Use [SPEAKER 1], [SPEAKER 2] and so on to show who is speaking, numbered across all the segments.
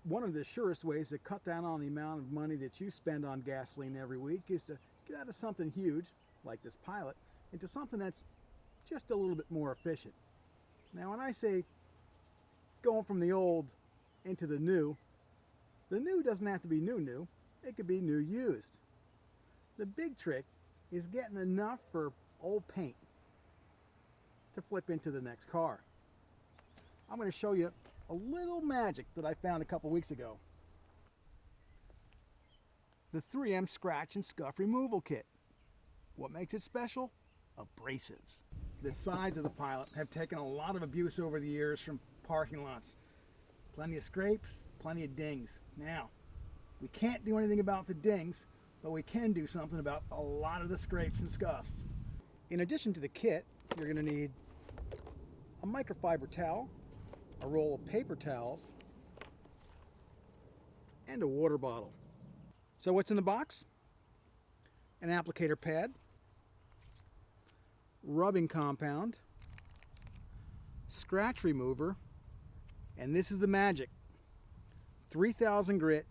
[SPEAKER 1] one of the surest ways to cut down on the amount of money that you spend on gasoline every week is to get out of something huge, like this Pilot, into something that's just a little bit more efficient. Now when I say going from the old into the new doesn't have to be new, it could be new used. The big trick is getting enough for old paint to flip into the next car. I'm going to show you a little magic that I found a couple weeks ago. The 3M Scratch and Scuff Removal Kit. What makes it special? Abrasives. The sides of the Pilot have taken a lot of abuse over the years from parking lots. Plenty of scrapes, plenty of dings. Now, we can't do anything about the dings, but we can do something about a lot of the scrapes and scuffs. In addition to the kit, you're going to need a microfiber towel, a roll of paper towels, and a water bottle. So what's in the box? An applicator pad, rubbing compound, scratch remover, and this is the magic, 3000 grit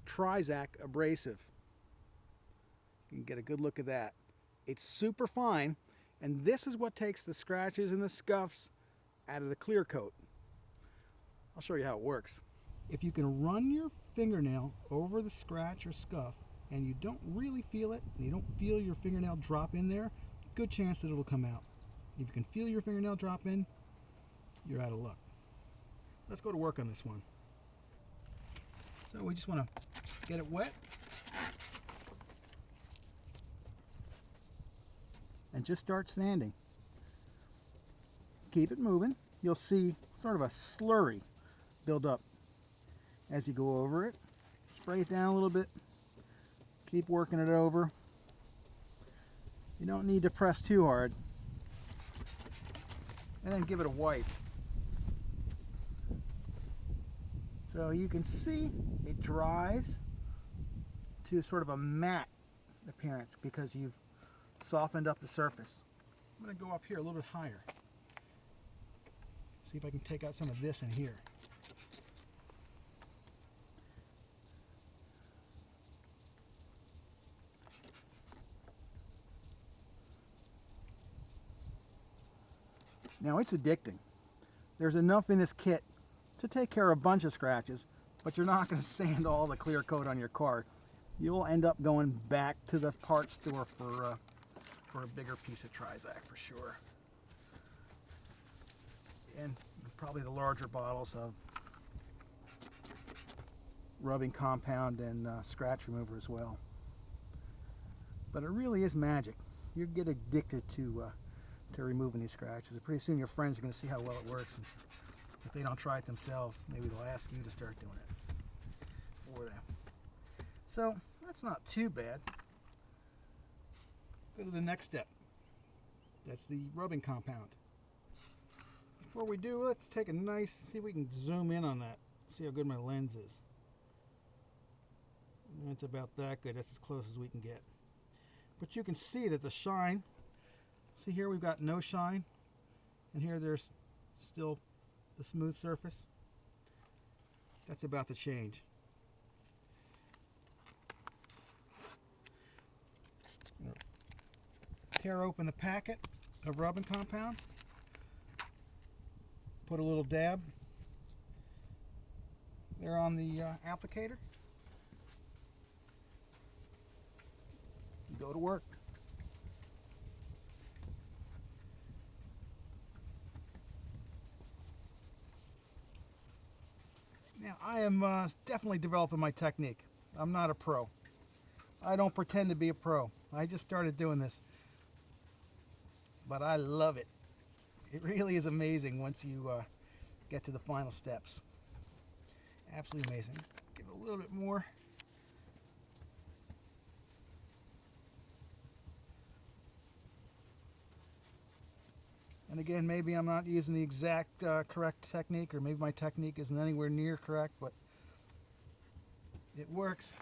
[SPEAKER 1] Trizact abrasive. You can get a good look at that. It's super fine, and this is what takes the scratches and the scuffs out of the clear coat. I'll show you how it works. If you can run your fingernail over the scratch or scuff and you don't really feel it, and you don't feel your fingernail drop in there, good chance that it'll come out. If you can feel your fingernail drop in, you're out of luck. Let's go to work on this one. So we just want to get it wet and just start sanding. Keep it moving. You'll see sort of a slurry build up as you go over it. Spray it down a little bit. Keep working it over. You don't need to press too hard. And then give it a wipe. So you can see it dries to sort of a matte appearance because you've softened up the surface. I'm going to go up here a little bit higher. See if I can take out some of this in here. Now it's addicting. There's enough in this kit to take care of a bunch of scratches, but you're not going to sand all the clear coat on your car. You'll end up going back to the parts store for a bigger piece of Trizact for sure. And probably the larger bottles of rubbing compound and scratch remover as well. But it really is magic. You get addicted to removing these scratches. Pretty soon your friends are going to see how well it works. And if they don't try it themselves, maybe they'll ask you to start doing it for them. So that's not too bad. Go to the next step. That's the rubbing compound. Before we do, let's take a nice, see if we can zoom in on that. See how good my lens is. It's about that good. That's as close as we can get. But you can see that the shine, see here we've got no shine, and here there's still the smooth surface. That's about to change. Tear open the packet of rubbing compound. Put a little dab there on the applicator. Go to work. Now I am definitely developing my technique. I'm not a pro. I don't pretend to be a pro. I just started doing this. But I love it. It really is amazing once you get to the final steps. Absolutely amazing. Give it a little bit more. And again, maybe I'm not using the exact correct technique, or maybe my technique isn't anywhere near correct, but it works.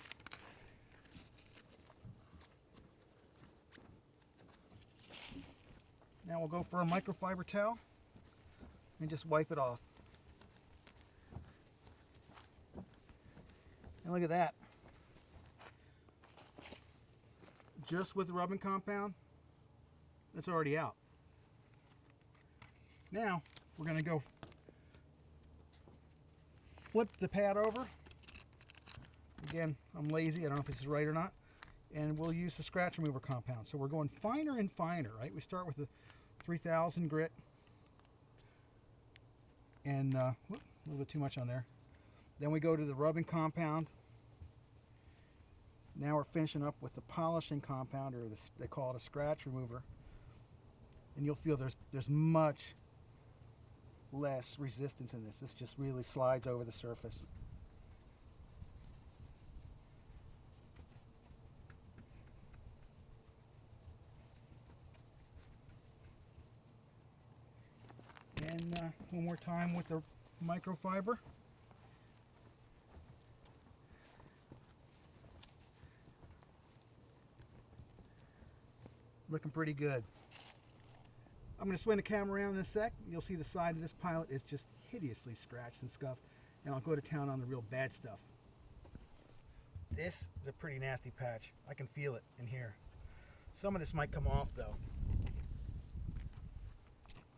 [SPEAKER 1] Now we'll go for a microfiber towel and just wipe it off. And look at that. Just with the rubbing compound, that's already out. Now we're going to go flip the pad over. Again, I'm lazy, I don't know if this is right or not. And we'll use the scratch remover compound. So we're going finer and finer, right? We start with the 3000 grit. And a little bit too much on there. Then we go to the rubbing compound. Now we're finishing up with the polishing compound, or they call it a scratch remover. And you'll feel there's much less resistance in this. This just really slides over the surface. And one more time with the microfiber. Looking pretty good. I'm going to swing the camera around in a sec. You'll see the side of this pilot is just hideously scratched and scuffed. And I'll go to town on the real bad stuff. This is a pretty nasty patch. I can feel it in here. Some of this might come off though.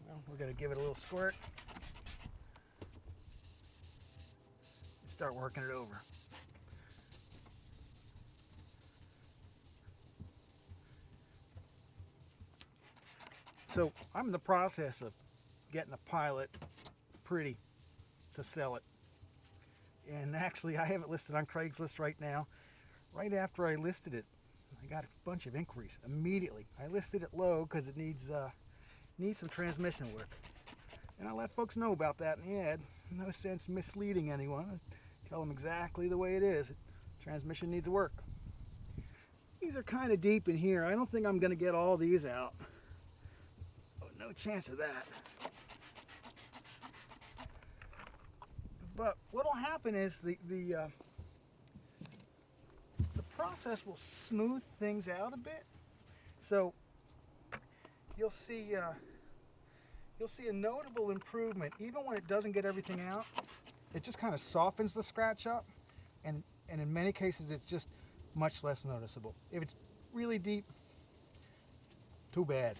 [SPEAKER 1] Well, we're going to give it a little squirt. And start working it over. So I'm in the process of getting a pilot pretty to sell it. And actually I have it listed on Craigslist right now. Right after I listed it, I got a bunch of inquiries immediately. I listed it low because it needs some transmission work. And I let folks know about that in the ad. No sense misleading anyone. I tell them exactly the way it is. Transmission needs work. These are kind of deep in here. I don't think I'm going to get all these out. No chance of that. But what will happen is the process will smooth things out a bit. So you'll see a notable improvement even when it doesn't get everything out. It just kind of softens the scratch up, and in many cases it's just much less noticeable. If it's really deep, too bad.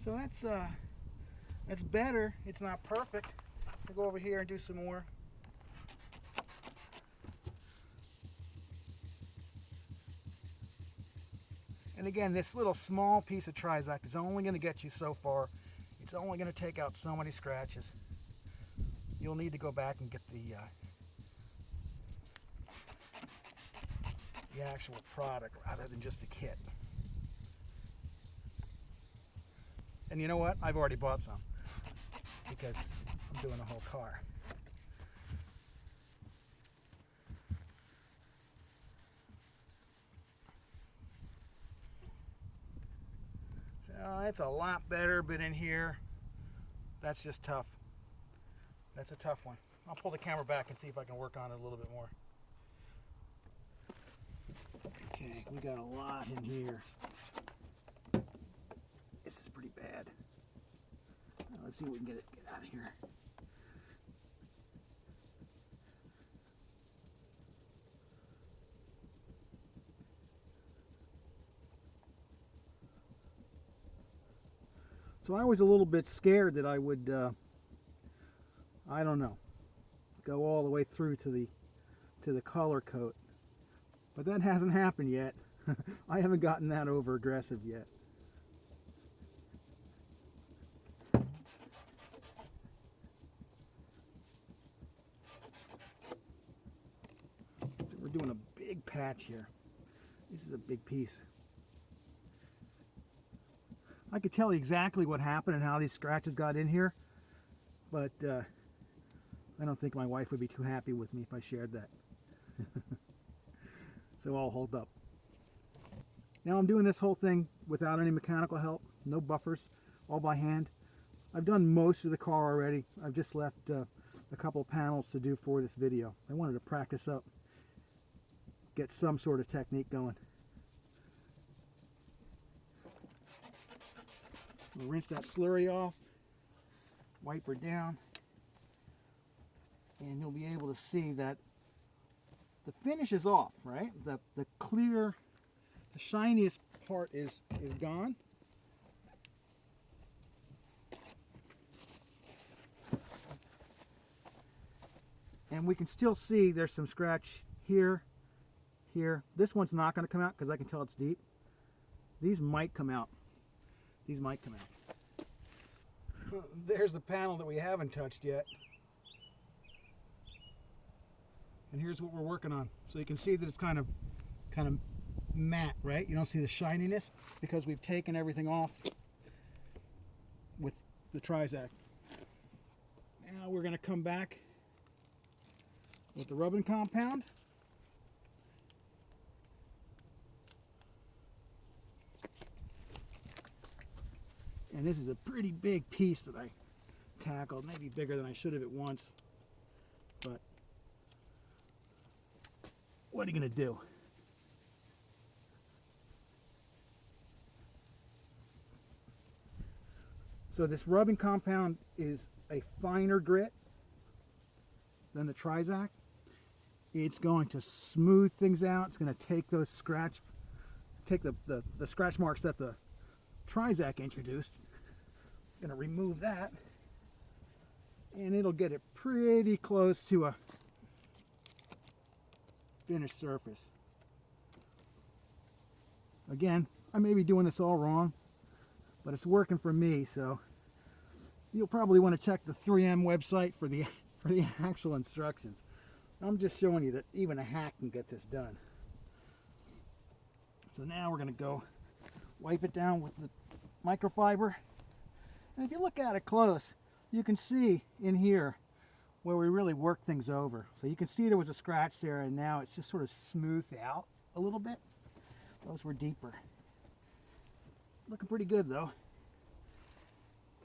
[SPEAKER 1] So that's better. It's not perfect. I'll go over here and do some more. And again, this little small piece of Trizact is only going to get you so far. It's only going to take out so many scratches. You'll need to go back and get the actual product rather than just a kit. And you know what? I've already bought some because I'm doing the whole car. So it's a lot better, but in here, that's just tough. That's a tough one. I'll pull the camera back and see if I can work on it a little bit more. Okay, we got a lot in here. This is pretty bad. Now let's see if we can get out of here. So I was a little bit scared that I would, I don't know, go all the way through to the color coat, but that hasn't happened yet. I haven't gotten that over aggressive yet. So we're doing a big patch here. This is a big piece. I could tell you exactly what happened and how these scratches got in here, but I don't think my wife would be too happy with me if I shared that. So I'll hold up. Now I'm doing this whole thing without any mechanical help, no buffers, all by hand. I've done most of the car already. I've just left a couple of panels to do for this video. I wanted to practice up, get some sort of technique going. We'll rinse that slurry off, wipe her down, and you'll be able to see that the finish is off, right? The clear, the shiniest part is gone. And we can still see there's some scratch here, here. This one's not going to come out because I can tell it's deep. These might come out. These might come out. There's the panel that we haven't touched yet. And here's what we're working on. So you can see that it's kind of matte, right? You don't see the shininess because we've taken everything off with the Trizact. Now we're going to come back with the rubbing compound. And this is a pretty big piece that I tackled, maybe bigger than I should have at once, but what are you going to do? So this rubbing compound is a finer grit than the Trizact. It's going to smooth things out. It's going to take those the scratch marks that the Trizact introduced. It's going to remove that, and it'll get it pretty close to a finished surface. Again, I may be doing this all wrong, but it's working for me, so you'll probably want to check the 3M website for the actual instructions. I'm just showing you that even a hack can get this done. So now we're going to go wipe it down with the microfiber. And if you look at it close, you can see in here where we really work things over. So you can see there was a scratch there, and now it's just sort of smoothed out a little bit. Those were deeper. Looking pretty good though.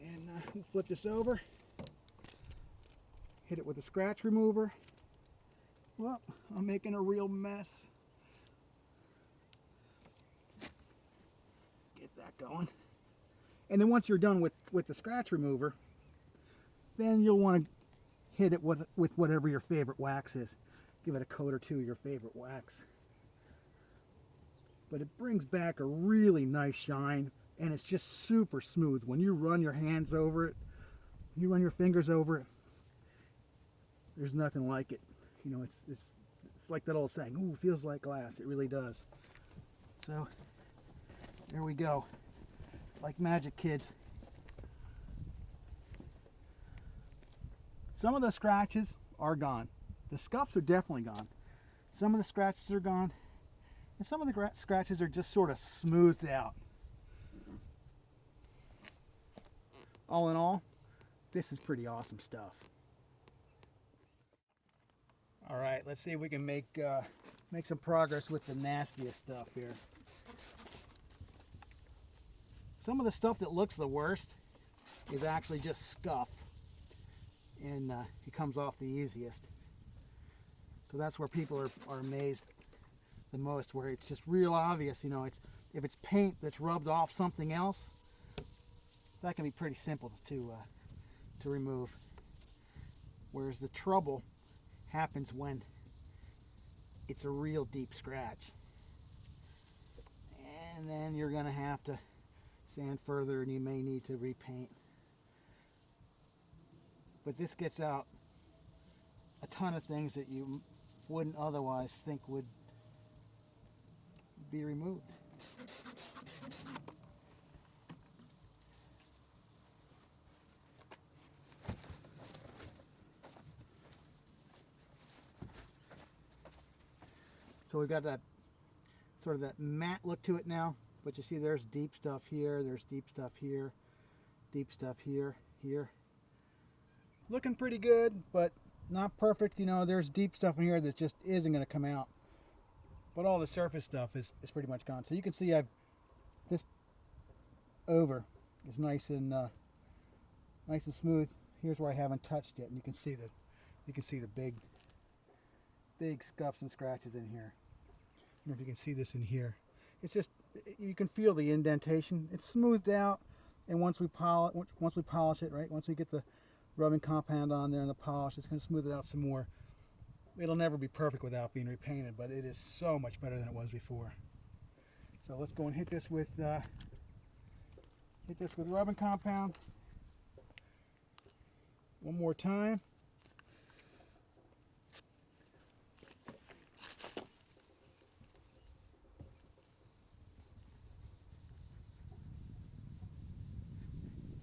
[SPEAKER 1] And we'll flip this over. Hit it with a scratch remover. Well, I'm making a real mess. Get that going. And then once you're done with the scratch remover, then you'll want to hit it with whatever your favorite wax is. Give it a coat or two of your favorite wax. But it brings back a really nice shine, and it's just super smooth. When you run your hands over it, you run your fingers over it, there's nothing like it. You know, it's like that old saying, ooh, feels like glass. It really does. So, there we go. Like magic, kids. Some of the scratches are gone. The scuffs are definitely gone. Some of the scratches are gone, and some of the scratches are just sort of smoothed out. All in all, this is pretty awesome stuff. All right, let's see if we can make some progress with the nastiest stuff here. Some of the stuff that looks the worst is actually just scuff, and it comes off the easiest. So that's where people are amazed the most, where it's just real obvious. You know, if it's paint that's rubbed off something else, that can be pretty simple to remove. Whereas the trouble happens when it's a real deep scratch, and then you're going to have to sand further, and you may need to repaint. But this gets out a ton of things that you wouldn't otherwise think would be removed. So we've got that sort of that matte look to it now, but you see there's deep stuff here, there's deep stuff here, deep stuff here, here. Looking pretty good, but not perfect. You know, there's deep stuff in here that just isn't going to come out. But all the surface stuff is pretty much gone. So you can see this over is nice and smooth. Here's where I haven't touched yet, and you can see the big scuffs and scratches in here. I don't know if you can see this in here. It's just, you can feel the indentation. It's smoothed out. And once we polish it, right, once we get the rubbing compound on there and the polish, it's going to smooth it out some more. It'll never be perfect without being repainted, but it is so much better than it was before. So let's go and hit this with rubbing compound one more time.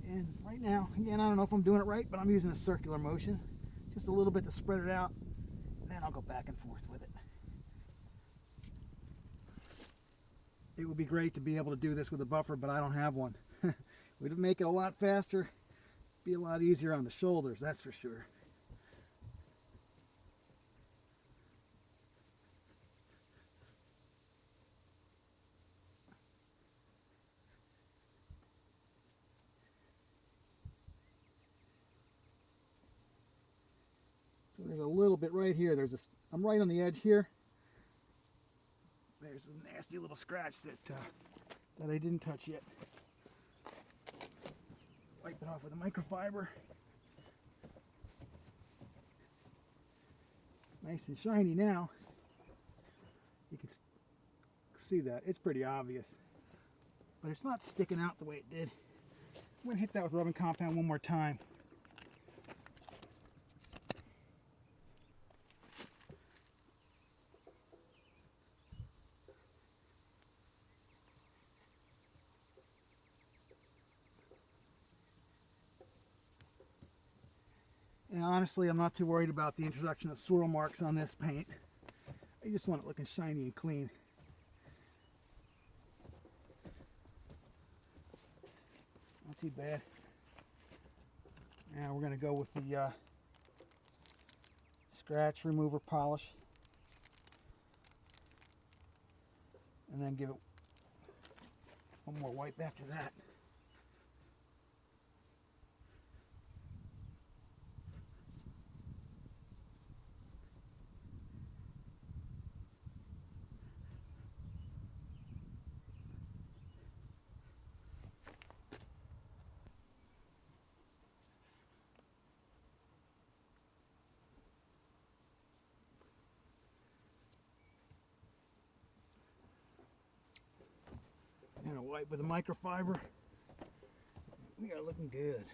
[SPEAKER 1] And right now, again, I don't know if I'm doing it right, but I'm using a circular motion, just a little bit to spread it out, and then I'll go back and forth with it. It would be great to be able to do this with a buffer, but I don't have one. We'd make it a lot faster, be a lot easier on the shoulders, that's for sure. So there's a little bit right here. I'm right on the edge here. There's a nasty little scratch that I didn't touch yet. Wipe it off with a microfiber. Nice and shiny now. You can see that. It's pretty obvious. But it's not sticking out the way it did. I'm going to hit that with rubbing compound one more time. And honestly, I'm not too worried about the introduction of swirl marks on this paint. I just want it looking shiny and clean. Not too bad. Now we're going to go with the scratch remover polish. And then give it one more wipe after that. And a wipe with a microfiber. We are looking good.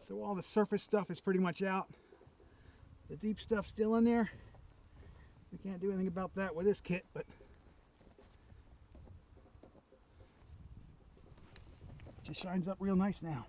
[SPEAKER 1] So all the surface stuff is pretty much out. The deep stuff's still in there. We can't do anything about that with this kit, but it just shines up real nice now.